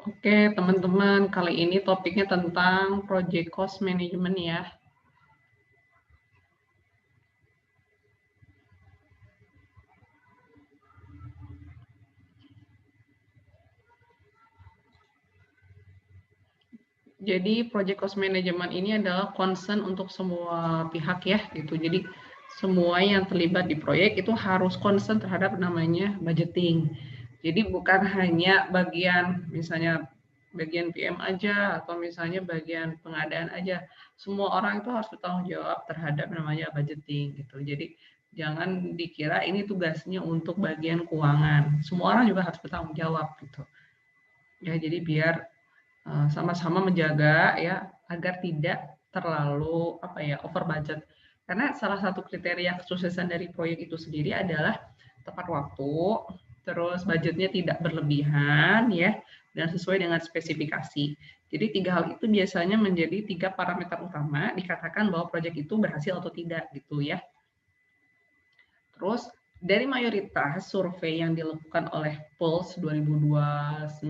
Oke, teman-teman, kali ini topiknya tentang project cost management ya. Jadi project cost management ini adalah concern untuk semua pihak ya gitu. Jadi semua yang terlibat di proyek itu harus concern terhadap namanya budgeting. Jadi bukan hanya bagian misalnya bagian PM aja atau misalnya bagian pengadaan aja. Semua orang itu harus bertanggung jawab terhadap namanya budgeting gitu. Jadi jangan dikira ini tugasnya untuk bagian keuangan. Semua orang juga harus bertanggung jawab gitu. Ya, jadi biar sama-sama menjaga ya agar tidak terlalu apa ya over budget. Karena salah satu kriteria kesuksesan dari proyek itu sendiri adalah tepat waktu, terus budgetnya tidak berlebihan ya dan sesuai dengan spesifikasi. Jadi tiga hal itu biasanya menjadi tiga parameter utama dikatakan bahwa proyek itu berhasil atau tidak gitu ya. Terus dari mayoritas survei yang dilakukan oleh Pulse 2019,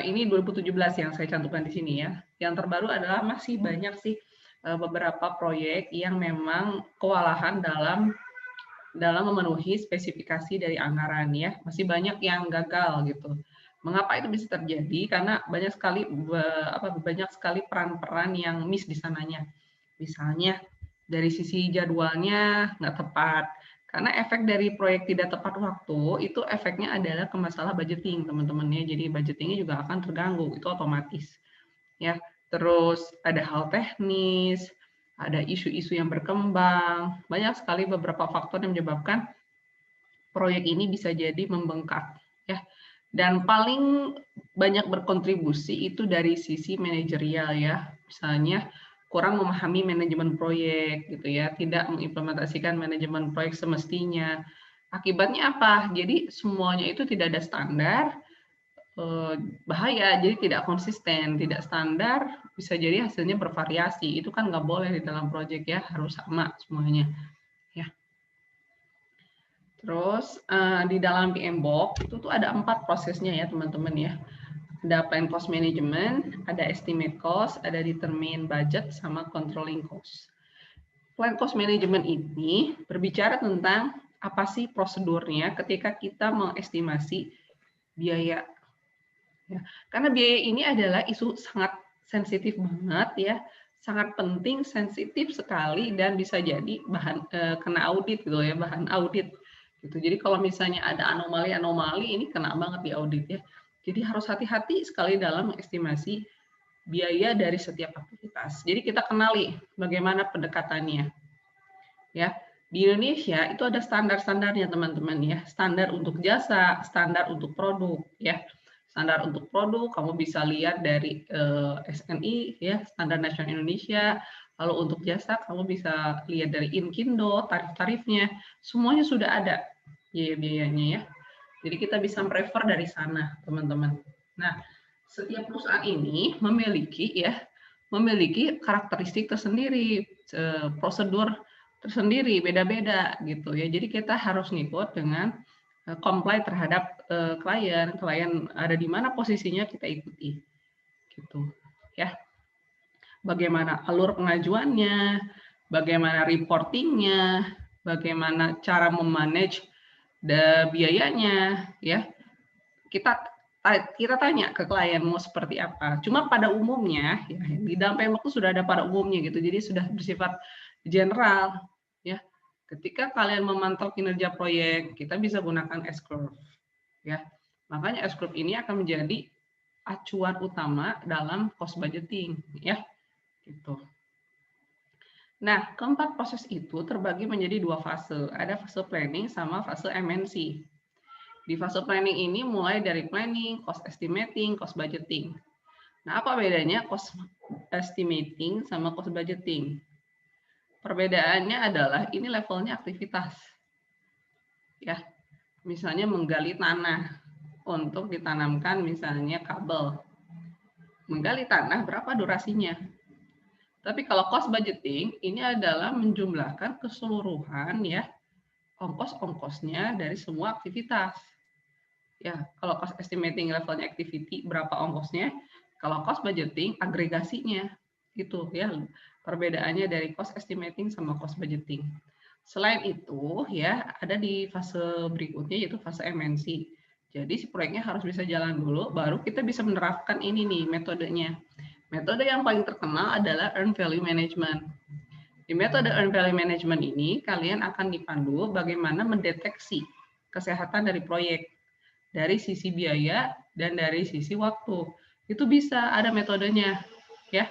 ini 2017 yang saya cantumkan di sini ya. Yang terbaru adalah masih banyak sih beberapa proyek yang memang kewalahan dalam memenuhi spesifikasi dari anggaran ya. Masih banyak yang gagal gitu. Mengapa itu bisa terjadi? Karena banyak sekali peran-peran yang miss di sananya. Misalnya dari sisi jadwalnya nggak tepat. Karena efek dari proyek tidak tepat waktu, itu efeknya adalah ke masalah budgeting, teman-teman ya. Jadi budgetingnya juga akan terganggu, itu otomatis. Ya, terus ada hal teknis, ada isu-isu yang berkembang, banyak sekali beberapa faktor yang menyebabkan proyek ini bisa jadi membengkak. Ya, dan paling banyak berkontribusi itu dari sisi manajerial ya. Misalnya kurang memahami manajemen proyek gitu ya, tidak mengimplementasikan manajemen proyek semestinya. Akibatnya apa? Jadi semuanya itu tidak ada standar, bahaya, jadi tidak konsisten, tidak standar, bisa jadi hasilnya bervariasi. Itu kan nggak boleh di dalam proyek ya, harus sama semuanya. Ya. Terus di dalam PMBOK itu tuh ada 4 prosesnya ya teman-teman ya. Ada plan cost management, ada estimate cost, ada determine budget, sama controlling cost. Plan cost management ini berbicara tentang apa sih prosedurnya ketika kita mengestimasi biaya. Ya, karena biaya ini adalah isu sangat sensitif banget ya, sangat penting, sensitif sekali dan bisa jadi kena audit gitu ya, bahan audit gitu. Jadi kalau misalnya ada anomali-anomali ini kena banget di audit ya. Jadi harus hati-hati sekali dalam estimasi biaya dari setiap aktivitas. Jadi kita kenali bagaimana pendekatannya. Ya, di Indonesia itu ada standar-standarnya teman-teman ya. Standar untuk jasa, standar untuk produk ya. Standar untuk produk kamu bisa lihat dari SNI ya, Standar Nasional Indonesia. Lalu untuk jasa kamu bisa lihat dari Inkindo, tarif-tarifnya, semuanya sudah ada biaya-biayanya ya. Jadi kita bisa merefer dari sana, teman-teman. Nah, setiap perusahaan ini memiliki karakteristik tersendiri, prosedur tersendiri, beda-beda gitu ya. Jadi kita harus ngikut dengan comply terhadap klien, klien ada di mana posisinya kita ikuti, gitu ya. Bagaimana alur pengajuannya, bagaimana reportingnya, bagaimana cara memanage biayanya, ya kita kita tanya ke klien mau seperti apa. Cuma pada umumnya, ya, di dalam PMBOK itu sudah ada pada umumnya gitu. Jadi sudah bersifat general, ya. Ketika kalian memantau kinerja proyek, kita bisa gunakan S-curve, ya. Makanya S-curve ini akan menjadi acuan utama dalam cost budgeting, ya, gitu. Nah, keempat proses itu terbagi menjadi 2 fase. Ada fase planning sama fase MNC. Di fase planning ini mulai dari planning, cost estimating, cost budgeting. Nah, apa bedanya cost estimating sama cost budgeting? Perbedaannya adalah ini levelnya aktivitas. Ya, misalnya menggali tanah untuk ditanamkan misalnya kabel. Menggali tanah berapa durasinya? Tapi kalau cost budgeting ini adalah menjumlahkan keseluruhan ya ongkos-ongkosnya dari semua aktivitas. Ya, kalau cost estimating levelnya activity berapa ongkosnya, kalau cost budgeting agregasinya gitu ya. Perbedaannya dari cost estimating sama cost budgeting. Selain itu ya ada di fase berikutnya yaitu fase MNC. Jadi si proyeknya harus bisa jalan dulu baru kita bisa menerapkan ini nih metodenya. Metode yang paling terkenal adalah earned value management. Di metode earned value management ini kalian akan dipandu bagaimana mendeteksi kesehatan dari proyek dari sisi biaya dan dari sisi waktu. Itu bisa ada metodenya, ya.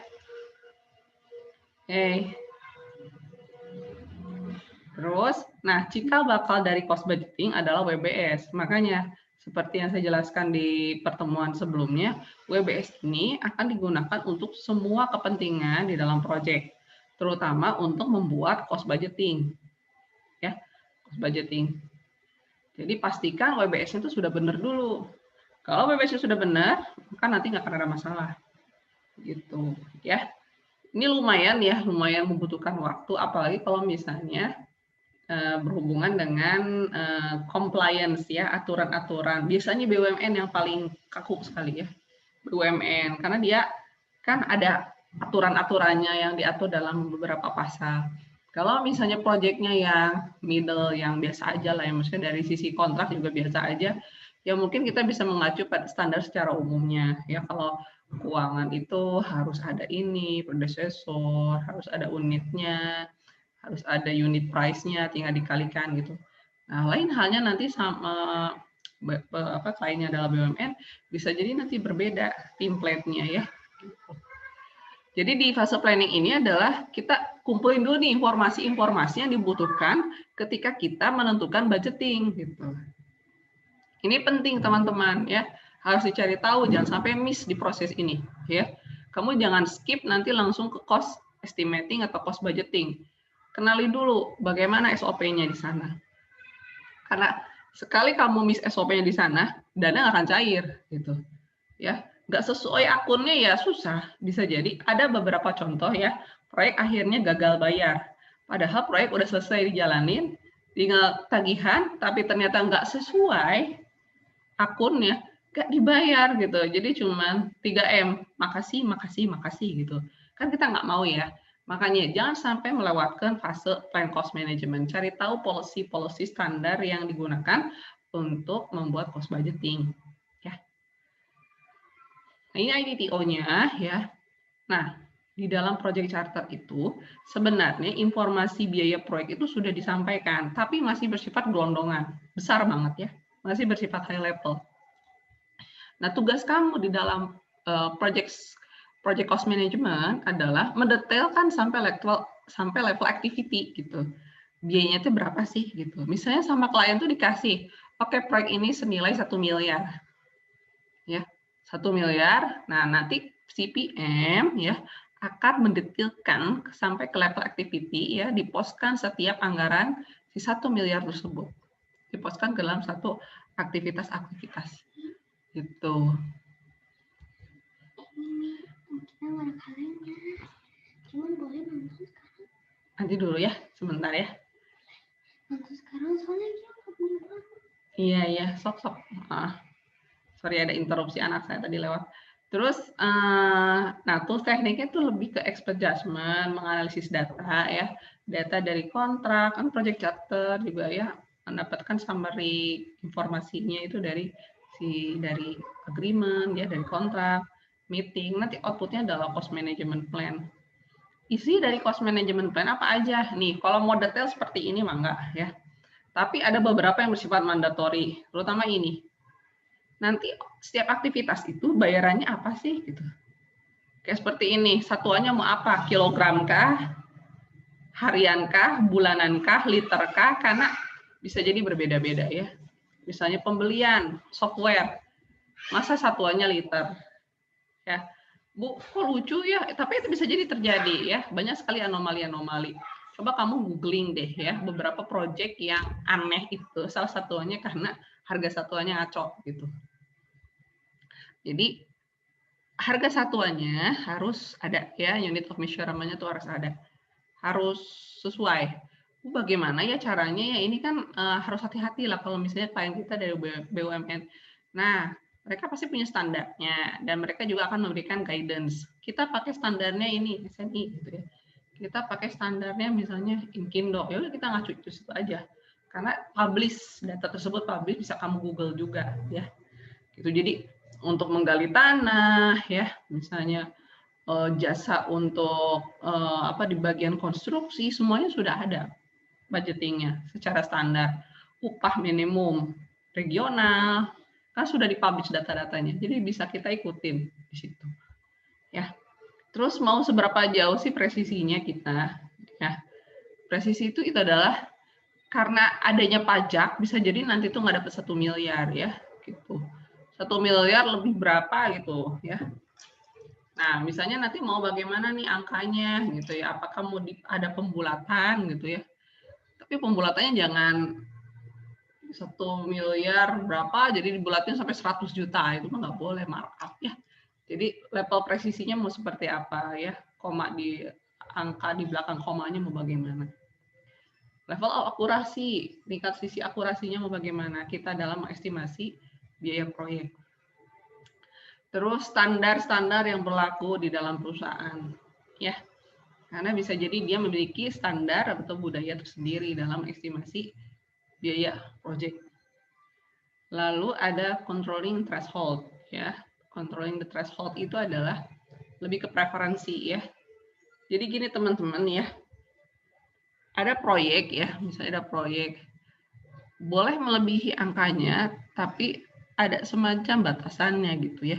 Terus, nah cikal bakal dari cost budgeting adalah WBS. Makanya seperti yang saya jelaskan di pertemuan sebelumnya, WBS ini akan digunakan untuk semua kepentingan di dalam proyek, terutama untuk membuat cost budgeting. Ya, cost budgeting. Jadi pastikan WBS-nya itu sudah benar dulu. Kalau WBS-nya sudah benar, maka nanti nggak akan ada masalah. Gitu, ya. Ini lumayan ya, lumayan membutuhkan waktu, apalagi kalau misalnya berhubungan dengan compliance ya, aturan-aturan. Biasanya BUMN yang paling kaku sekali ya, BUMN, karena dia kan ada aturan-aturannya yang diatur dalam beberapa pasal. Kalau misalnya proyeknya yang middle, yang biasa aja lah, yang maksudnya dari sisi kontrak juga biasa aja, ya mungkin kita bisa mengacu pada standar secara umumnya. Ya kalau keuangan itu harus ada ini, predecessor, harus ada unitnya, harus ada unit price-nya, tinggal dikalikan gitu. Nah, lain halnya nanti sama kliennya adalah BUMN, bisa jadi nanti berbeda template-nya ya. Jadi di fase planning ini adalah kita kumpulin dulu nih informasi-informasi yang dibutuhkan ketika kita menentukan budgeting gitu. Ini penting teman-teman ya, harus dicari tahu, jangan sampai miss di proses ini ya. Kamu jangan skip nanti langsung ke cost estimating atau cost budgeting. Kenali dulu bagaimana SOP-nya di sana. Karena sekali kamu miss SOP-nya di sana, dana nggak akan cair gitu. Ya, nggak sesuai akunnya ya susah. Bisa jadi ada beberapa contoh ya, proyek akhirnya gagal bayar. Padahal proyek udah selesai dijalanin, tinggal tagihan, tapi ternyata nggak sesuai akunnya, nggak dibayar gitu. Jadi cuma 3M, makasih, makasih, makasih gitu. Kan kita nggak mau ya. Makanya jangan sampai melewatkan fase plan cost management. Cari tahu policy-policy standar yang digunakan untuk membuat cost budgeting. Ya. Nah, ini IDTO-nya ya. Nah, di dalam project charter itu sebenarnya informasi biaya proyek itu sudah disampaikan, tapi masih bersifat gelondongan, besar banget ya, masih bersifat high level. Nah, tugas kamu di dalam project cost management adalah mendetailkan sampai level activity gitu. Biayanya itu berapa sih gitu. Misalnya sama klien tuh dikasih, oke, proyek ini senilai 1 miliar. Ya, 1 miliar. Nah, nanti si PM ya akan mendetailkan sampai ke level activity ya, diposkan setiap anggaran si 1 miliar tersebut. Diposkan ke dalam satu aktivitas-aktivitas. Gitu. Cuman boleh nonton sekarang. Nanti dulu ya, sebentar ya. Nonton sekarang soalnya dia nggak punya banget. Iya, sok. Sorry ada interupsi anak saya tadi lewat. Terus, nah tools tekniknya itu lebih ke expert judgment, menganalisis data ya, data dari kontrak, kan project charter juga ya, mendapatkan summary informasinya itu dari agreement ya, dari kontrak, meeting, nanti outputnya adalah cost management plan. Isi dari cost management plan apa aja? Nih, kalau mau detail seperti ini mah enggak ya. Tapi ada beberapa yang bersifat mandatori, terutama ini. Nanti setiap aktivitas itu bayarannya apa sih gitu. Kayak seperti ini, satuannya mau apa? Kilogram kah? Harian kah? Bulanan kah? Liter kah? Karena bisa jadi berbeda-beda ya. Misalnya pembelian software, masa satuannya liter? Ya, Bu, kok lucu ya? Tapi itu bisa jadi terjadi ya. Banyak sekali anomali-anomali. Coba kamu googling deh ya, beberapa project yang aneh itu. Salah satunya karena harga satuannya ngaco gitu. Jadi harga satuannya harus ada ya, unit of measurement-nya tuh harus ada. Harus sesuai. Bagaimana ya caranya ya? Ini kan harus hati-hati lah kalau misalnya klien kita dari BUMN. Nah, mereka pasti punya standarnya dan mereka juga akan memberikan guidance. Kita pakai standarnya ini SNI gitu ya. Kita pakai standarnya misalnya Inkindo, ya udah kita ngacu itu situ aja. Karena publish data tersebut publish bisa kamu Google juga ya. Gitu. Jadi untuk menggali tanah ya, misalnya jasa untuk apa di bagian konstruksi semuanya sudah ada budgetingnya secara standar, upah minimum regional kan sudah dipublish data-datanya, jadi bisa kita ikutin di situ ya. Terus mau seberapa jauh sih presisinya kita ya, presisi itu adalah karena adanya pajak bisa jadi nanti tuh nggak dapat 1 miliar ya gitu, 1 miliar lebih berapa gitu ya. Nah, misalnya nanti mau bagaimana nih angkanya gitu ya, apakah mau ada pembulatan gitu ya, tapi pembulatannya jangan 1 miliar berapa jadi dibulatin sampai 100 juta, itu mah nggak boleh, markup ya. Jadi level presisinya mau seperti apa ya, koma di angka di belakang komanya mau bagaimana. Level akurasi, tingkat sisi akurasinya mau bagaimana kita dalam estimasi biaya proyek. Terus standar-standar yang berlaku di dalam perusahaan ya. Karena bisa jadi dia memiliki standar atau budaya tersendiri dalam estimasi biaya proyek. Lalu ada controlling threshold ya. Controlling the threshold itu adalah lebih ke preferensi ya. Jadi gini teman-teman ya. Ada proyek ya, misalnya ada proyek boleh melebihi angkanya, tapi ada semacam batasannya gitu ya.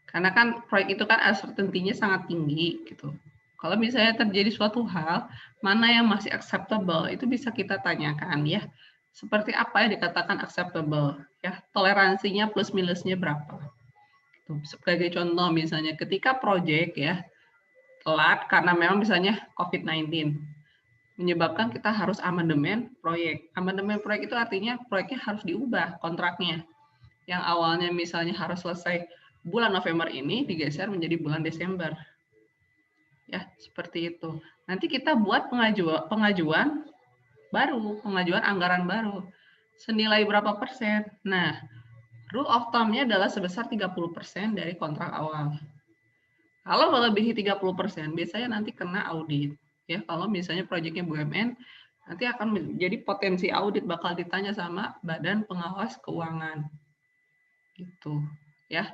Karena kan proyek itu kan uncertainty-nya sangat tinggi gitu. Kalau misalnya terjadi suatu hal, mana yang masih acceptable, itu bisa kita tanyakan ya. Seperti apa yang dikatakan acceptable ya, toleransinya plus minusnya berapa. Sebagai contoh misalnya ketika proyek ya telat karena memang misalnya COVID-19 menyebabkan kita harus amandemen proyek. Amandemen proyek itu artinya proyeknya harus diubah kontraknya. Yang awalnya misalnya harus selesai bulan November ini digeser menjadi bulan Desember. Ya, seperti itu. Nanti kita buat pengajuan baru, pengajuan anggaran baru. Senilai berapa persen? Nah, rule of thumb-nya adalah sebesar 30% dari kontrak awal. Kalau melebihi 30%, biasanya nanti kena audit. Ya, kalau misalnya proyeknya BUMN, nanti akan menjadi potensi audit bakal ditanya sama Badan Pengawas Keuangan. Gitu, ya.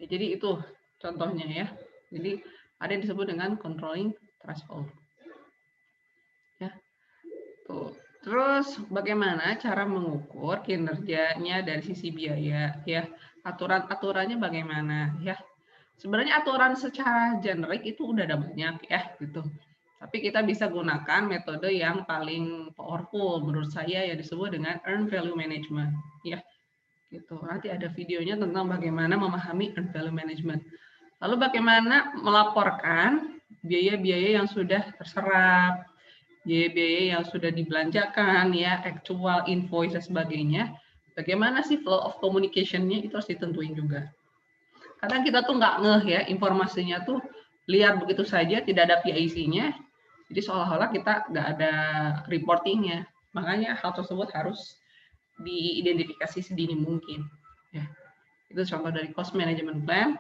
Jadi itu contohnya ya. Jadi ada yang disebut dengan controlling threshold. Ya. Tuh. Terus bagaimana cara mengukur kinerjanya dari sisi biaya ya? Aturan-aturannya bagaimana ya? Sebenarnya aturan secara generik itu udah ada banyak ya gitu. Tapi kita bisa gunakan metode yang paling powerful menurut saya yang disebut dengan earned value management ya. Gitu. Nanti ada videonya tentang bagaimana memahami earned value management. Lalu bagaimana melaporkan biaya-biaya yang sudah terserap, biaya-biaya yang sudah dibelanjakan ya, actual invoice dan sebagainya. Bagaimana sih flow of communication-nya itu harus ditentuin juga. Kadang kita tuh nggak ngeh ya, informasinya tuh liar begitu saja, tidak ada PIC-nya, jadi seolah-olah kita nggak ada reporting-nya. Makanya hal tersebut harus diidentifikasi sedini mungkin. Ya, itu contoh dari cost management plan.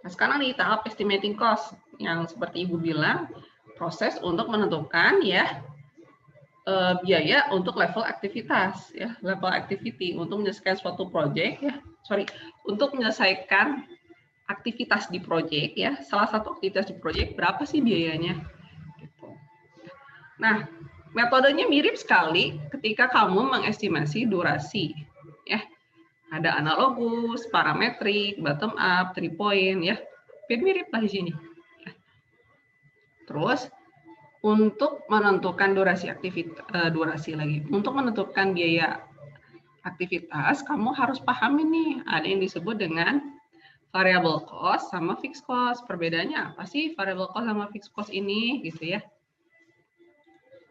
Nah, sekarang di tahap estimating cost, yang seperti Ibu bilang, proses untuk menentukan ya biaya untuk level aktivitas ya, level activity untuk menyelesaikan suatu project ya, untuk menyelesaikan aktivitas di proyek ya, salah satu aktivitas di proyek berapa sih biayanya? Gitu. Nah, metodenya mirip sekali ketika kamu mengestimasi durasi ya. Ada analogus, parametrik, bottom up, 3 point ya, mirip lah di sini. Terus untuk menentukan untuk menentukan biaya aktivitas, kamu harus pahami nih, ada yang disebut dengan variable cost sama fixed cost. Perbedaannya apa sih variable cost sama fixed cost ini gitu ya.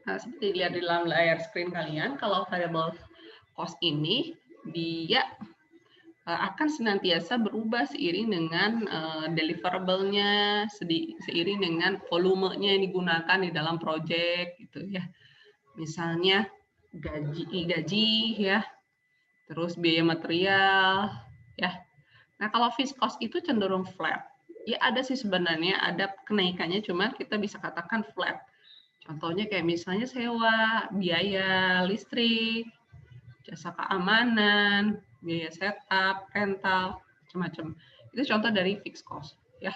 Nah, seperti dilihat di dalam layar screen kalian, kalau variable cost ini dia akan senantiasa berubah seiring dengan deliverable-nya, seiring dengan volumenya yang digunakan di dalam project gitu ya. Misalnya gaji ya, terus biaya material, ya. Nah, kalau fixed cost itu cenderung flat. Ya ada sih sebenarnya, ada kenaikannya, cuma kita bisa katakan flat. Contohnya kayak misalnya sewa, biaya listrik, jasa keamanan, biaya setup, rental, macam-macam. Itu contoh dari fixed cost, ya.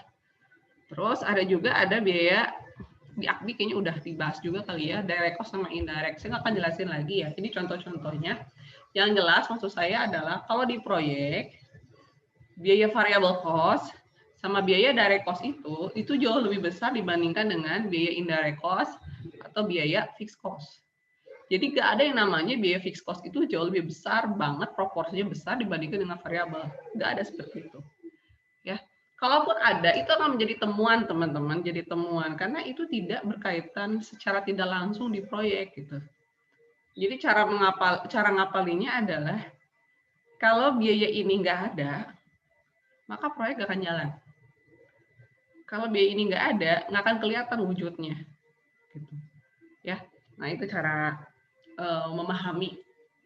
Terus ada biaya di AKBI kayaknya udah dibahas juga kali ya, direct cost sama indirect. Saya nggak akan jelasin lagi ya. Ini contoh-contohnya. Yang jelas maksud saya adalah kalau di proyek biaya variable cost sama biaya direct cost itu jauh lebih besar dibandingkan dengan biaya indirect cost atau biaya fixed cost. Jadi nggak ada yang namanya biaya fixed cost itu jauh lebih besar banget, proporsinya besar dibandingkan dengan variabel. Nggak ada seperti itu. Ya, kalaupun ada, itu akan menjadi temuan teman-teman, jadi temuan karena itu tidak berkaitan secara tidak langsung di proyek gitu. Jadi cara ngapalinya adalah kalau biaya ini nggak ada, maka proyek nggak akan jalan. Kalau biaya ini nggak ada, nggak akan kelihatan wujudnya. Gitu. Ya, nah itu cara memahami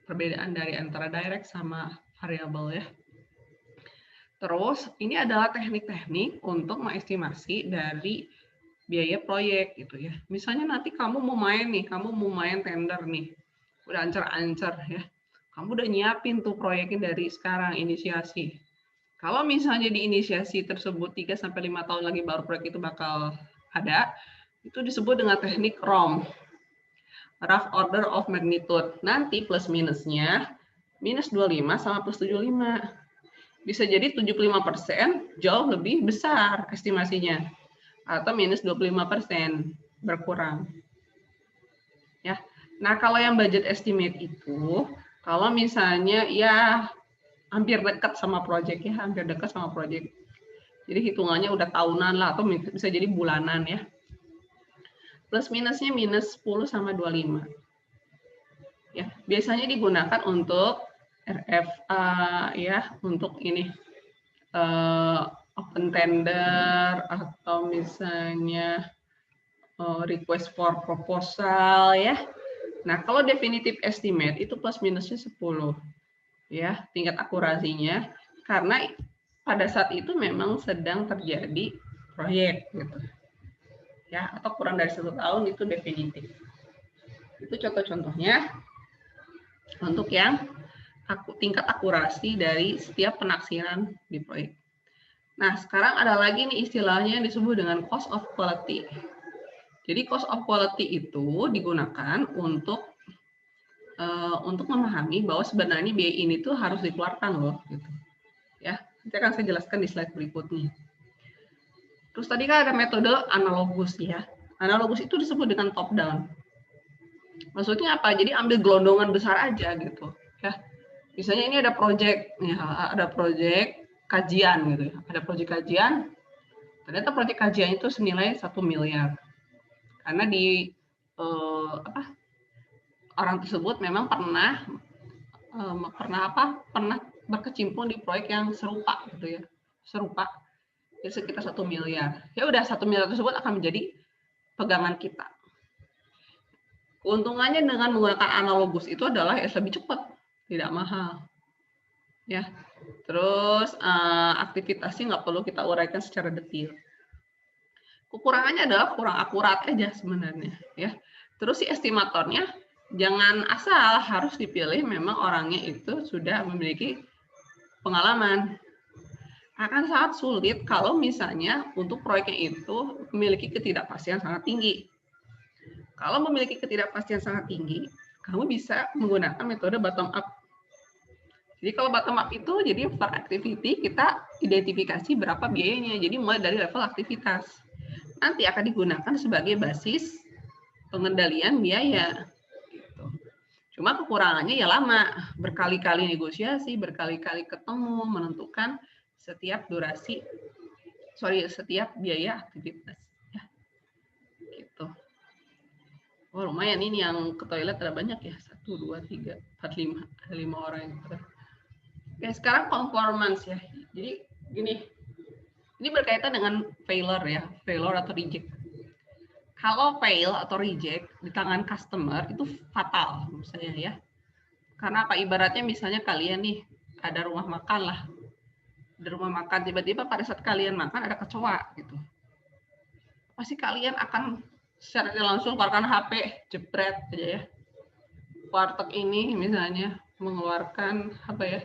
perbedaan dari antara direct sama variabel ya. Terus ini adalah teknik-teknik untuk mengestimasi dari biaya proyek gitu ya. Misalnya nanti kamu mau main tender nih, udah ancer-ancer ya. Kamu udah nyiapin tuh proyeknya dari sekarang inisiasi. Kalau misalnya di inisiasi tersebut 3 sampai 5 tahun lagi baru proyek itu bakal ada, itu disebut dengan teknik ROM. Rough Order of Magnitude. Nanti plus minusnya minus 25 sama plus 75. Bisa jadi 75% jauh lebih besar estimasinya. Atau minus 25% berkurang. Ya. Nah, kalau yang budget estimate itu, kalau misalnya ya hampir dekat sama proyek ya, hampir dekat sama proyek. Jadi hitungannya udah tahunan lah atau bisa jadi bulanan ya. Plus minusnya minus 10 sama 25. Ya, biasanya digunakan untuk RFA ya, untuk ini open tender atau misalnya request for proposal ya. Nah, kalau definitive estimate itu plus minusnya 10 ya, tingkat akurasinya karena pada saat itu memang sedang terjadi proyek gitu. Ya, atau kurang dari 1 tahun itu definitif. Itu contoh-contohnya untuk yang tingkat akurasi dari setiap penaksiran di proyek. Nah, sekarang ada lagi nih istilahnya yang disebut dengan cost of quality. Jadi cost of quality itu digunakan untuk memahami bahwa sebenarnya biaya ini tuh harus dikeluarkan loh, gitu. Ya, nanti akan saya jelaskan di slide berikutnya. Terus tadi kan ada metode analogus ya. Analogus itu disebut dengan top down. Maksudnya apa? Jadi ambil gelondongan besar aja gitu. Ya, misalnya ini ada proyek, ya, ada proyek kajian gitu ya. Ada proyek kajian. Ternyata proyek kajian itu senilai 1 miliar. Karena di orang tersebut memang pernah berkecimpung di proyek yang serupa gitu ya, jadi sekitar 1 miliar. Ya udah 1 miliar tersebut akan menjadi pegangan kita. Keuntungannya dengan menggunakan analogus itu adalah ya lebih cepat, tidak mahal. Ya, terus aktivitasnya nggak perlu kita uraikan secara detail. Kekurangannya adalah kurang akurat aja sebenarnya ya. Terus si estimatornya jangan asal, harus dipilih memang orangnya itu sudah memiliki pengalaman. Akan sangat sulit kalau misalnya untuk proyeknya itu memiliki ketidakpastian sangat tinggi. Kalau memiliki ketidakpastian sangat tinggi, kamu bisa menggunakan metode bottom up. Jadi kalau bottom up itu jadi per activity kita identifikasi berapa biayanya. Jadi mulai dari level aktivitas. Nanti akan digunakan sebagai basis pengendalian biaya. Gitu. Cuma kekurangannya ya lama, berkali-kali negosiasi, berkali-kali ketemu, menentukan setiap setiap biaya aktivitas. Ya. Gitu. Oh lumayan ini yang ke toilet ada banyak ya, 1, 2, 3, 4, 5, ada 5 orang yang ke. Oke, sekarang conformance ya. Jadi gini, ini berkaitan dengan failure ya, failure atau reject. Kalau fail atau reject di tangan customer itu fatal menurut saya ya. Karena apa? Ibaratnya misalnya kalian nih ada rumah makan lah, di rumah makan tiba-tiba pada saat kalian makan ada kecoa gitu, pasti kalian akan secara tidak langsung keluarkan HP, jepret aja ya. Warteg ini misalnya mengeluarkan apa ya,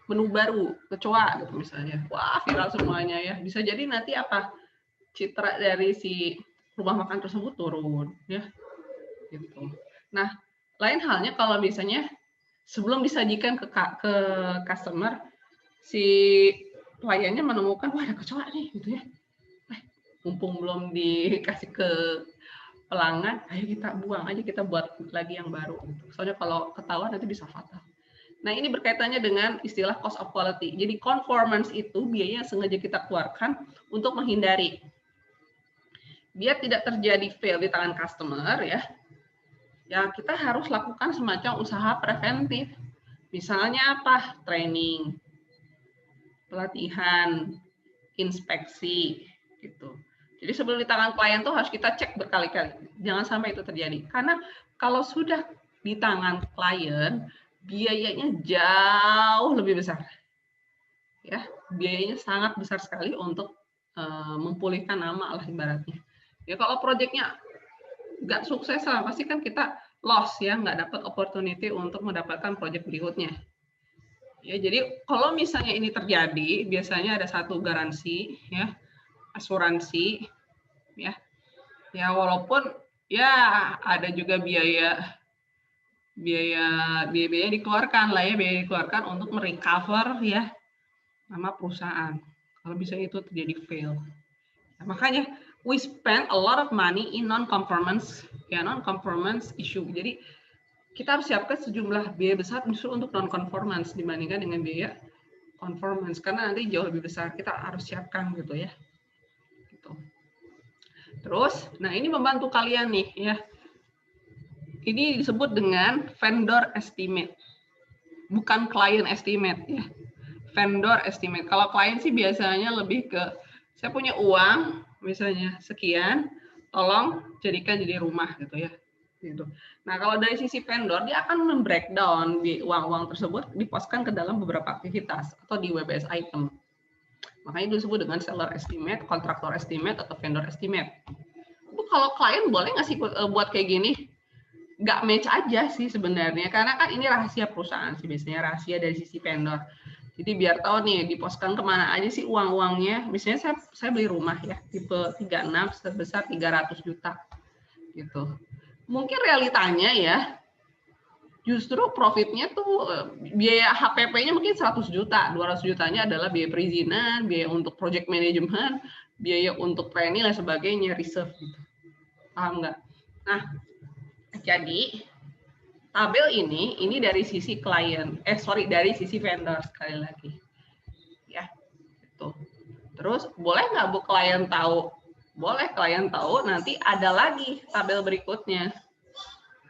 menu baru kecoa gitu misalnya, wah viral semuanya ya. Bisa jadi nanti apa, citra dari si rumah makan tersebut turun ya gitu. Nah, lain halnya kalau misalnya sebelum disajikan ke customer, si pelayannya menemukan wah ada kecoa nih gitu ya. Mumpung belum dikasih ke pelanggan, ayo kita buang aja, kita buat lagi yang baru. Soalnya kalau ketahuan nanti bisa fatal. Nah, ini berkaitannya dengan istilah cost of quality. Jadi conformance itu biaya yang sengaja kita keluarkan untuk menghindari biar tidak terjadi fail di tangan customer ya. Ya, kita harus lakukan semacam usaha preventif. Misalnya apa? Training, pelatihan, inspeksi gitu. Jadi sebelum di tangan klien tuh harus kita cek berkali-kali. Jangan sampai itu terjadi. Karena kalau sudah di tangan klien, biayanya jauh lebih besar. Ya, biayanya sangat besar sekali untuk memulihkan nama lah ibaratnya. Ya kalau proyeknya nggak sukses lah, pasti kan kita loss ya, nggak dapat opportunity untuk mendapatkan proyek berikutnya. Ya, jadi kalau misalnya ini terjadi, biasanya ada satu garansi ya, asuransi ya. Ya walaupun ya ada juga biaya dikeluarkan lah ya, biaya dikeluarkan untuk merecover ya nama perusahaan. Kalau bisa itu terjadi fail. Nah, makanya we spend a lot of money in non-conformance issue. Jadi kita harus siapkan sejumlah biaya besar justru untuk non-conformance dibandingkan dengan biaya conformance, karena nanti jauh lebih besar, kita harus siapkan gitu ya. Gitu. Terus, nah ini membantu kalian nih ya. Ini disebut dengan vendor estimate, bukan client estimate ya. Vendor estimate. Kalau klien sih biasanya lebih ke saya punya uang misalnya sekian, tolong jadikan jadi rumah gitu ya. Gitu. Nah kalau dari sisi vendor dia akan membreakdown di uang-uang tersebut diposkan ke dalam beberapa aktivitas atau di WBS item. Makanya itu disebut dengan seller estimate, kontraktor estimate atau vendor estimate. Kalau klien boleh nggak sih buat kayak gini? Nggak match aja sih sebenarnya, karena kan ini rahasia perusahaan sih, biasanya rahasia dari sisi vendor. Jadi biar tahu nih diposkan kemana aja sih uang-uangnya. Misalnya saya beli rumah ya tipe 36 sebesar 300 juta gitu. Mungkin realitanya ya justru profitnya tuh biaya HPP-nya mungkin 100 juta, 200 jutanya adalah biaya perizinan, biaya untuk project management, biaya untuk training dan sebagainya, reserve gitu. Paham nggak? Nah, jadi tabel ini dari sisi klien, dari sisi vendor sekali lagi, ya. Gitu. Terus boleh nggak Bu klien tahu? Boleh klien tahu. Nanti ada lagi tabel berikutnya.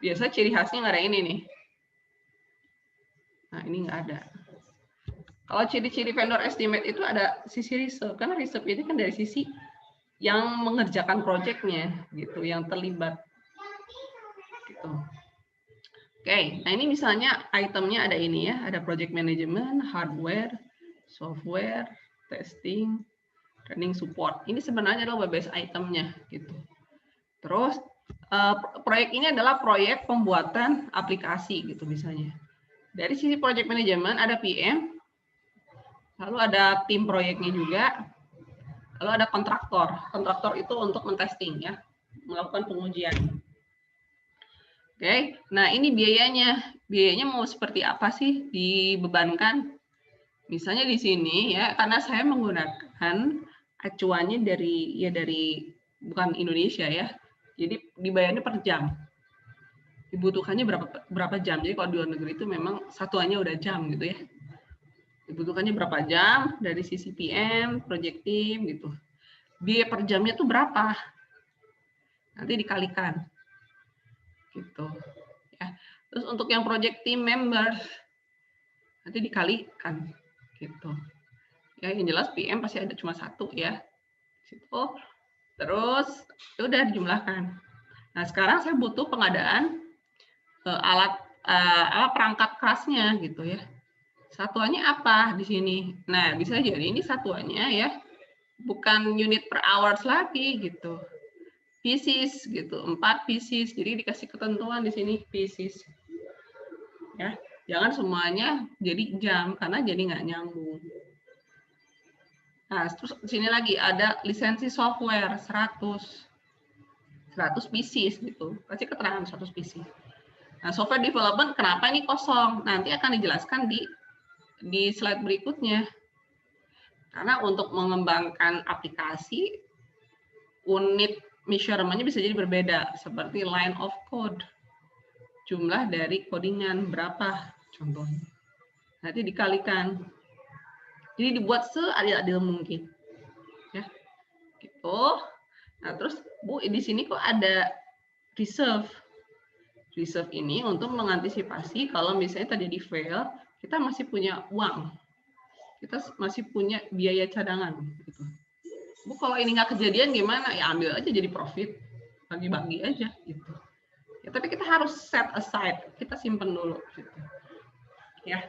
Biasa ciri khasnya nggak ada ini nih. Nah ini nggak ada. Kalau ciri-ciri vendor estimate itu ada sisi reserve, karena reserve ini kan dari sisi yang mengerjakan proyeknya, gitu, yang terlibat. Gitu. Oke, nah ini misalnya itemnya ada ini ya, ada project management, hardware, software, testing, training support. Ini sebenarnya adalah WBS itemnya gitu. Terus proyek ini adalah proyek pembuatan aplikasi gitu misalnya. Dari sisi project management ada PM, lalu ada tim proyeknya juga, lalu ada kontraktor. Kontraktor itu untuk mentesting ya, melakukan pengujian. Oke, nah ini biayanya. Biayanya mau seperti apa sih dibebankan? Misalnya di sini ya, karena saya menggunakan acuannya dari bukan Indonesia ya. Jadi dibayarnya per jam. Dibutuhkannya berapa jam. Jadi kalau di luar negeri itu memang satuannya udah jam gitu ya. Dibutuhkannya berapa jam dari sisi PM, project team gitu. Biaya per jamnya tuh berapa? Nanti dikalikan. Gitu. Ya. Terus untuk yang project team members nanti dikalikan gitu. Ya yang jelas PM pasti ada cuma satu ya. Situ. Terus udah dijumlahkan. Nah, sekarang saya butuh pengadaan alat perangkat kelasnya gitu ya. Satuannya apa di sini? Nah, bisa jadi ini satuannya ya, bukan unit per hours lagi gitu. Pieces gitu, 4 pieces. Jadi dikasih ketentuan di sini pieces. Ya, jangan semuanya jadi jam karena jadi nggak nyambung. Nah, terus di sini lagi ada lisensi software 100 pieces gitu. Kasih keterangan 100 pieces. Nah, software development kenapa ini kosong? Nanti akan dijelaskan di slide berikutnya. Karena untuk mengembangkan aplikasi, unit measurement-nya bisa jadi berbeda, seperti line of code. Jumlah dari codingan berapa contohnya. Nanti dikalikan. Jadi dibuat seadil-adil mungkin. Ya. Gitu. Nah, terus Bu, di sini kok ada reserve. Reserve ini untuk mengantisipasi kalau misalnya terjadi fail, kita masih punya uang. Kita masih punya biaya cadangan gitu. Bu, kalau ini nggak kejadian gimana? Ya ambil aja jadi profit, bagi-bagi aja gitu. Ya, tapi kita harus set aside, kita simpen dulu gitu. Ya.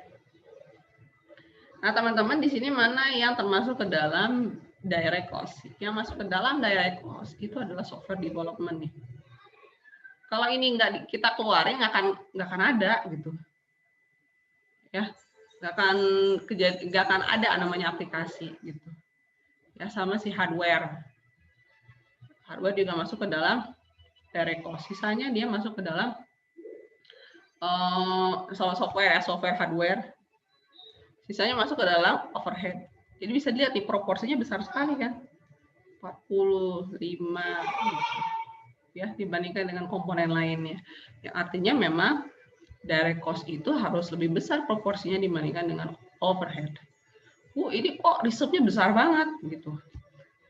Nah, teman-teman di sini mana yang termasuk ke dalam direct cost? Yang masuk ke dalam direct cost itu adalah software development nih. Kalau ini nggak kita keluarin nggak akan ada gitu. Ya, nggak akan ada namanya aplikasi gitu. Ya, sama si hardware. Hardware juga masuk ke dalam direct cost. Sisanya dia masuk ke dalam software ya, software hardware. Sisanya masuk ke dalam overhead. Jadi bisa dilihat nih proporsinya besar sekali kan. 45 gitu. Ya, dibandingkan dengan komponen lainnya. Yang artinya memang direct cost itu harus lebih besar proporsinya dibandingkan dengan overhead. Ini kok reserve-nya besar banget gitu.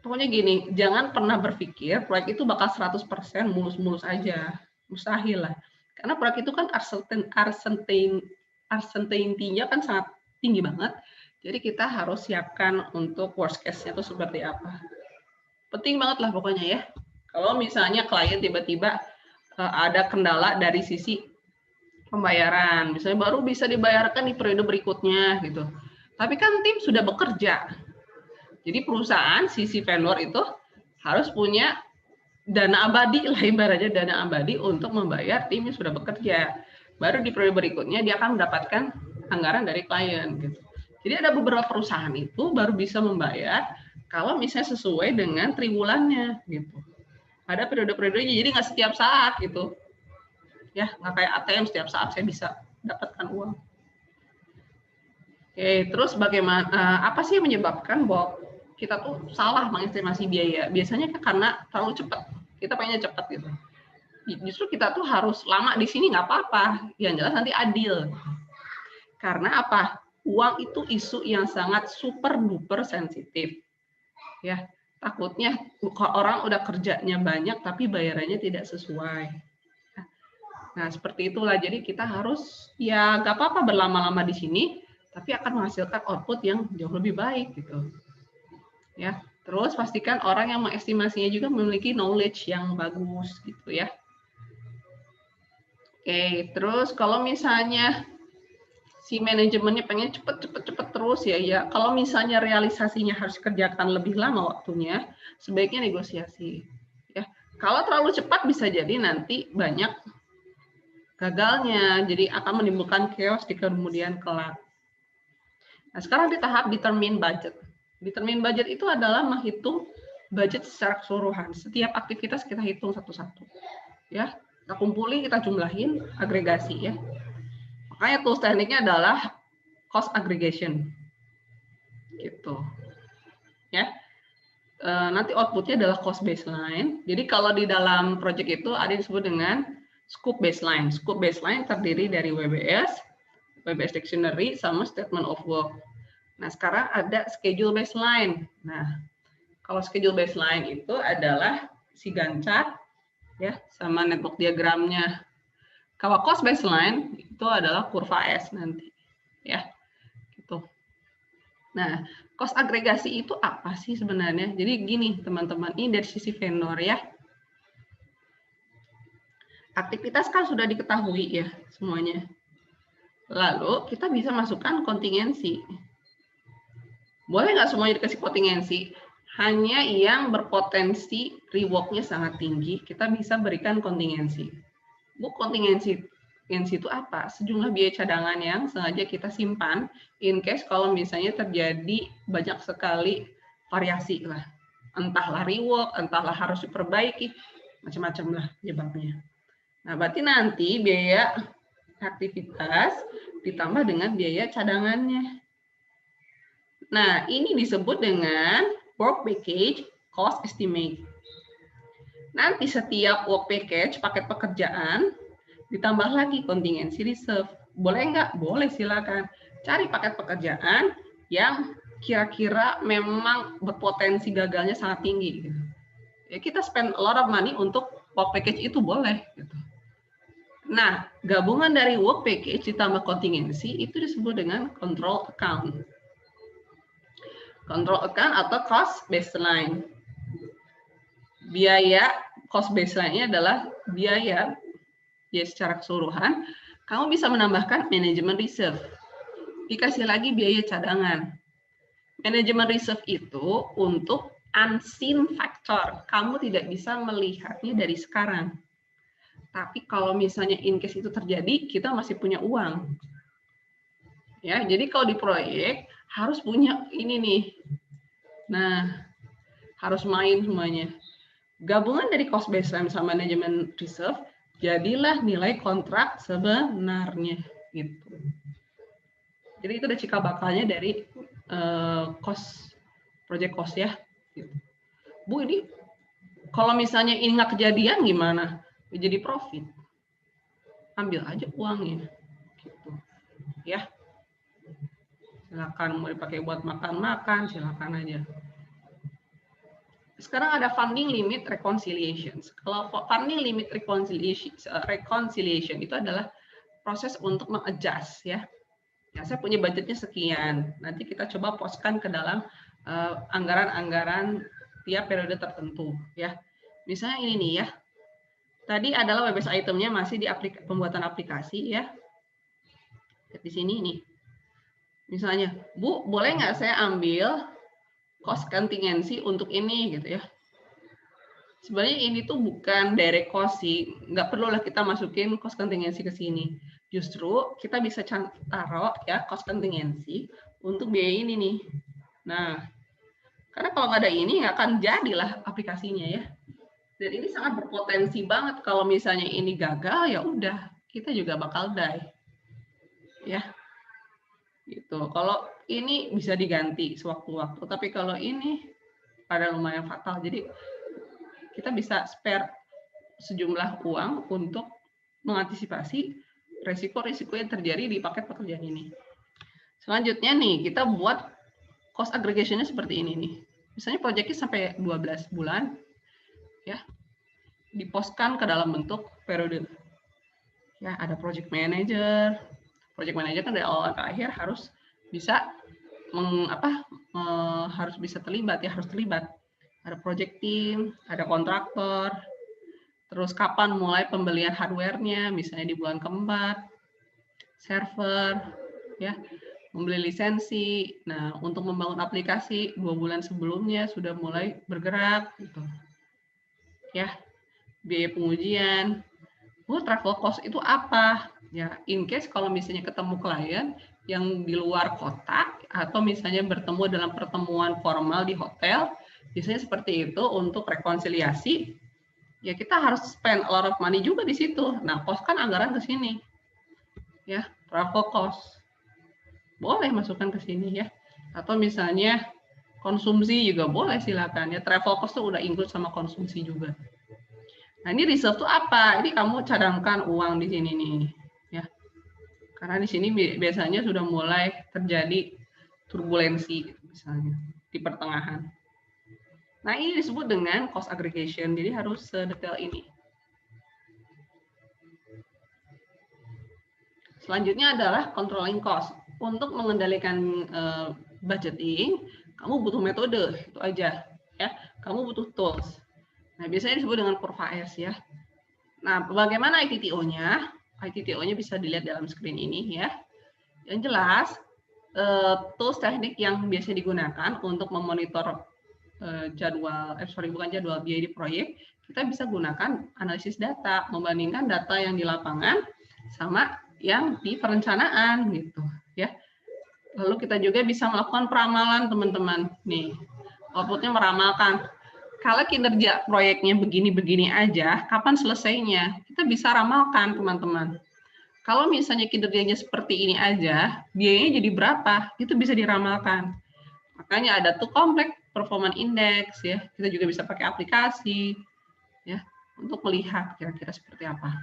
Pokoknya gini, jangan pernah berpikir proyek itu bakal 100% mulus-mulus aja. Mustahil lah. Karena proyek itu kan uncertainty-nya kan sangat tinggi banget. Jadi kita harus siapkan untuk worst case-nya itu seperti apa. Penting banget lah pokoknya ya. Kalau misalnya klien tiba-tiba ada kendala dari sisi pembayaran, misalnya baru bisa dibayarkan di periode berikutnya gitu. Tapi kan tim sudah bekerja. Jadi perusahaan, sisi vendor itu harus punya dana abadi lah ibaratnya, dana abadi untuk membayar tim yang sudah bekerja. Baru di periode berikutnya dia akan mendapatkan anggaran dari klien gitu. Jadi ada beberapa perusahaan itu baru bisa membayar kalau misalnya sesuai dengan triwulannya gitu. Ada periode-periodenya, jadi nggak setiap saat gitu. Ya, nggak kayak ATM setiap saat saya bisa dapatkan uang. Oke, terus bagaimana? Apa sih yang menyebabkan bahwa kita tuh salah mengestimasi biaya? Biasanya karena terlalu cepat. Kita pengennya cepat gitu. Justru kita tuh harus lama di sini nggak apa-apa. Yang jelas nanti adil. Karena apa? Uang itu isu yang sangat super duper sensitif. Ya, takutnya orang udah kerjanya banyak tapi bayarannya tidak sesuai. Nah, seperti itulah. Jadi kita harus ya nggak apa-apa berlama-lama di sini, tapi akan menghasilkan output yang jauh lebih baik gitu. Ya, terus pastikan orang yang mengestimasinya juga memiliki knowledge yang bagus gitu ya. Oke, terus kalau misalnya si manajemennya pengen cepet terus ya. Kalau misalnya realisasinya harus kerjakan lebih lama waktunya, sebaiknya negosiasi. Ya, kalau terlalu cepat bisa jadi nanti banyak gagalnya, jadi akan menimbulkan chaos di kemudian kelak. Nah, sekarang di tahap determine budget. Determine budget itu adalah menghitung budget secara keseluruhan. Setiap aktivitas kita hitung satu-satu. Ya, kita kumpulin, kita jumlahin, agregasi ya. Makanya tools tekniknya adalah cost aggregation. Gitu. Ya. Nanti outputnya adalah cost baseline. Jadi kalau di dalam project itu ada yang disebut dengan scope baseline. Scope baseline terdiri dari WBS dictionary, sama statement of work. Nah, sekarang ada schedule baseline. Nah, kalau schedule baseline itu adalah si Gantt chart ya, sama network diagramnya. Kalau cost baseline itu adalah kurva S nanti, ya, gitu. Nah, cost agregasi itu apa sih sebenarnya? Jadi gini teman-teman, ini dari sisi vendor ya. Aktivitas kan sudah diketahui ya semuanya. Lalu kita bisa masukkan kontingensi. Boleh nggak semuanya dikasih kontingensi? Hanya yang berpotensi rework-nya sangat tinggi, kita bisa berikan kontingensi. Bu, kontingensi itu apa? Sejumlah biaya cadangan yang sengaja kita simpan in case kalau misalnya terjadi banyak sekali variasi lah. Entahlah rework, entahlah harus diperbaiki, macam-macam lah penyebabnya. Nah, berarti nanti biaya aktivitas ditambah dengan biaya cadangannya. Nah, ini disebut dengan work package cost estimate. Nanti setiap work package, paket pekerjaan, ditambah lagi kontingensi reserve. Boleh nggak? Boleh, silakan. Cari paket pekerjaan yang kira-kira memang berpotensi gagalnya sangat tinggi. Gitu. Ya, kita spend a lot of money untuk work package itu boleh. Gitu. Nah, gabungan dari work package ditambah kontingensi itu disebut dengan control account. Control account atau cost baseline. Biaya cost baseline-nya adalah biaya ya secara keseluruhan. Kamu bisa menambahkan manajemen reserve. Dikasih lagi biaya cadangan. Manajemen reserve itu untuk unseen factor. Kamu tidak bisa melihatnya dari sekarang. Tapi kalau misalnya in case itu terjadi, kita masih punya uang. Ya, jadi kalau di proyek harus punya ini nih. Nah, harus main semuanya. Gabungan dari cost baseline sama manajemen reserve, jadilah nilai kontrak sebenarnya gitu. Jadi itu udah cikal bakalnya dari cost project cost ya. Gitu. Bu, ini kalau misalnya ini nggak kejadian gimana? Jadi profit. Ambil aja uangnya. Gitu. Ya. Silakan mau dipakai buat makan-makan, silakan aja. Sekarang ada funding limit reconciliation. Kalau funding limit reconciliation itu adalah proses untuk mengadjust ya. Ya, saya punya budgetnya sekian. Nanti kita coba postkan ke dalam anggaran-anggaran tiap periode tertentu ya. Misalnya ini nih ya. Tadi adalah WBS itemnya masih di pembuatan aplikasi ya. Di sini nih. Misalnya, Bu, boleh nggak saya ambil cost contingency untuk ini gitu ya. Sebenarnya ini tuh bukan direct cost sih, nggak perlu lah kita masukin cost contingency ke sini. Justru kita bisa taruh ya cost contingency untuk biaya ini nih. Nah, karena kalau nggak ada ini nggak akan jadilah aplikasinya ya. Dan ini sangat berpotensi banget kalau misalnya ini gagal ya udah kita juga bakal die. Ya. Gitu. Kalau ini bisa diganti sewaktu-waktu, tapi kalau ini ada lumayan fatal. Jadi kita bisa spare sejumlah uang untuk mengantisipasi resiko-resiko yang terjadi di paket pekerjaan ini. Selanjutnya nih, kita buat cost aggregation-nya seperti ini nih. Misalnya proyeknya sampai 12 bulan, ya, diposkan ke dalam bentuk periode. Ya, ada project manager. Project manager kan dari awal ke akhir harus bisa harus bisa terlibat ya, harus terlibat. Ada project team, ada kontraktor, terus kapan mulai pembelian hardware-nya, misalnya di bulan keempat, server, ya, membeli lisensi. Nah, untuk membangun aplikasi 2 bulan sebelumnya sudah mulai bergerak, gitu. Ya, biaya pengujian. Travel cost itu apa? Ya, in case kalau misalnya ketemu klien yang di luar kota atau misalnya bertemu dalam pertemuan formal di hotel, biasanya seperti itu untuk rekonsiliasi. Ya kita harus spend a lot of money juga di situ. Nah, cost kan anggaran ke sini. Ya, travel cost. Boleh masukkan ke sini ya. Atau misalnya konsumsi juga boleh silakan ya. Travel cost tuh udah include sama konsumsi juga. Nah, ini reserve tuh apa? Ini kamu cadangkan uang di sini nih, ya. Karena di sini biasanya sudah mulai terjadi turbulensi misalnya di pertengahan. Nah, ini disebut dengan cost aggregation. Jadi harus sedetail ini. Selanjutnya adalah controlling cost. Untuk mengendalikan budgeting, kamu butuh metode, itu aja. Ya, kamu butuh tools. Nah, biasanya disebut dengan kurva S ya. Nah, bagaimana ITTO-nya? ITTO-nya bisa dilihat dalam screen ini ya. Yang jelas, tools teknik yang biasa digunakan untuk memonitor bukan jadwal, biaya di proyek, kita bisa gunakan analisis data, membandingkan data yang di lapangan sama yang di perencanaan gitu ya. Lalu kita juga bisa melakukan peramalan, teman-teman. Nih, outputnya meramalkan. Kalau kinerja proyeknya begini-begini aja, kapan selesainya? Kita bisa ramalkan, teman-teman. Kalau misalnya kinerjanya seperti ini aja, biayanya jadi berapa? Itu bisa diramalkan. Makanya ada tuh kompleks performance index ya. Kita juga bisa pakai aplikasi ya untuk melihat kira-kira seperti apa.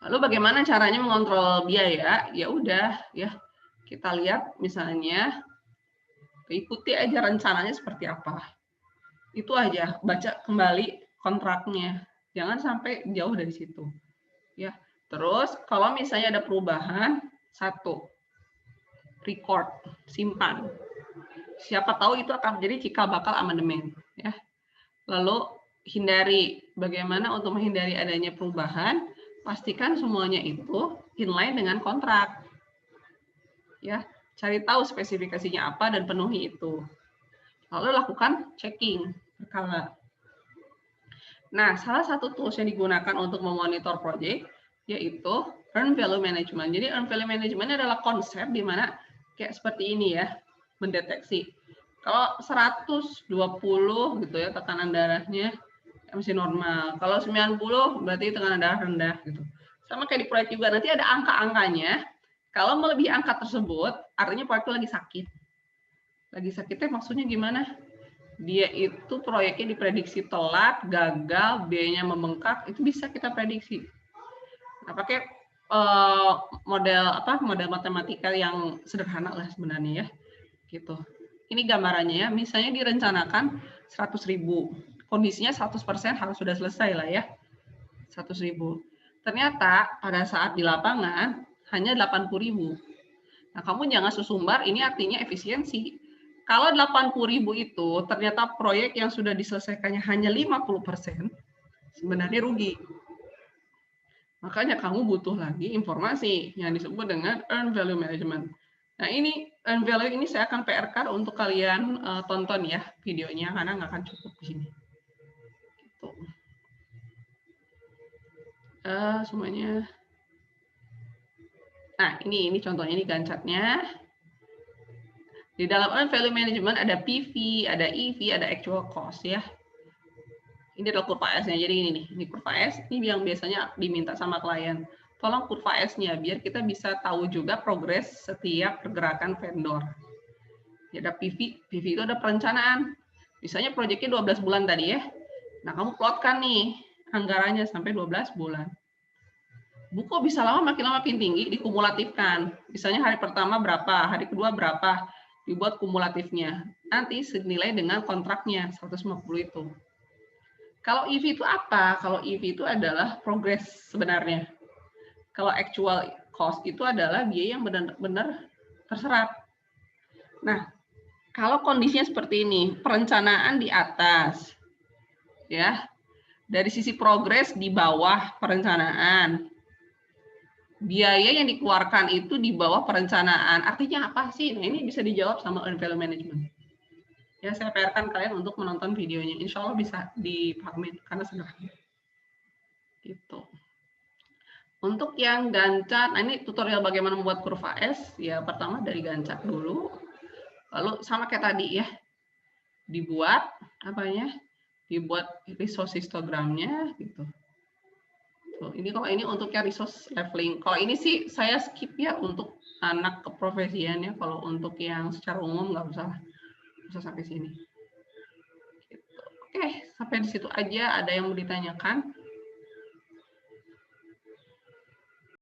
Lalu bagaimana caranya mengontrol biaya? Ya udah ya. Kita lihat misalnya ikuti aja rencananya seperti apa. Itu aja, baca kembali kontraknya. Jangan sampai jauh dari situ. Ya. Terus kalau misalnya ada perubahan, satu, record, simpan. Siapa tahu itu akan menjadi cikal bakal amandemen ya. Lalu hindari, bagaimana untuk menghindari adanya perubahan, pastikan semuanya itu inline dengan kontrak ya. Cari tahu spesifikasinya apa dan penuhi itu, lalu lakukan checking berkala. Nah, salah satu tools yang digunakan untuk memonitor project yaitu earn value management. Jadi earn value management adalah konsep di mana kayak seperti ini ya, mendeteksi. Kalau 120 gitu ya tekanan darahnya masih normal. Kalau 90 berarti tekanan darah rendah gitu. Sama kayak di proyek juga, nanti ada angka-angkanya. Kalau melebihi angka tersebut, artinya proyek itu lagi sakit. Lagi sakitnya maksudnya gimana? Dia itu proyeknya diprediksi telat, gagal, biayanya membengkak, itu bisa kita prediksi. Nah, pakai model matematika yang sederhana lah sebenarnya ya. Gitu. Ini gambarannya ya, misalnya direncanakan 100.000. Kondisinya 100% harus sudah selesai lah ya. 100.000. Ternyata pada saat di lapangan hanya 80.000. Nah, kamu jangan sesumbar, ini artinya efisiensi. Kalau 80.000 itu ternyata proyek yang sudah diselesaikannya hanya 50%, sebenarnya rugi. Makanya kamu butuh lagi informasi yang disebut dengan earn value management. Nah, ini earn value ini saya akan PR-kan untuk kalian tonton ya videonya karena nggak akan cukup di sini. Gitu. Semuanya. Nah, ini contohnya ini Gantt chart-nya. Di dalam earn value management ada PV, ada EV, ada actual cost ya. Ini adalah kurva S-nya. Jadi ini nih, ini kurva S, ini yang biasanya diminta sama klien. Tolong kurva S-nya biar kita bisa tahu juga progres setiap pergerakan vendor. Ya, ada PV itu ada perencanaan. Misalnya proyeknya 12 bulan tadi ya. Nah, kamu plotkan nih anggarannya sampai 12 bulan. Buku bisa makin lama makin tinggi, dikumulatifkan. Misalnya hari pertama berapa, hari kedua berapa, dibuat kumulatifnya. Nanti senilai dengan kontraknya, 150 itu. Kalau EV itu apa? Kalau EV itu adalah progres sebenarnya. Kalau actual cost itu adalah biaya yang benar-benar terserap. Nah, kalau kondisinya seperti ini, perencanaan di atas, ya, dari sisi progres di bawah perencanaan, biaya yang dikeluarkan itu di bawah perencanaan. Artinya apa sih? Nah, ini bisa dijawab sama earn value management. Ya, saya PR-kan kalian untuk menonton videonya. Insya Allah bisa dipahami karena sederhana. Gitu. Untuk yang Gantt chart, nah ini tutorial bagaimana membuat kurva S. Ya, pertama dari Gantt chart dulu. Lalu sama kayak tadi ya. Dibuat apanya? Dibuat resource histogramnya gitu. Tuh, ini kalau ini untuk yang resource leveling. Kalau ini sih saya skip ya untuk anak keprofesian ya. Kalau untuk yang secara umum nggak usah sampai sini. Gitu. Oke, sampai di situ aja. Ada yang mau ditanyakan?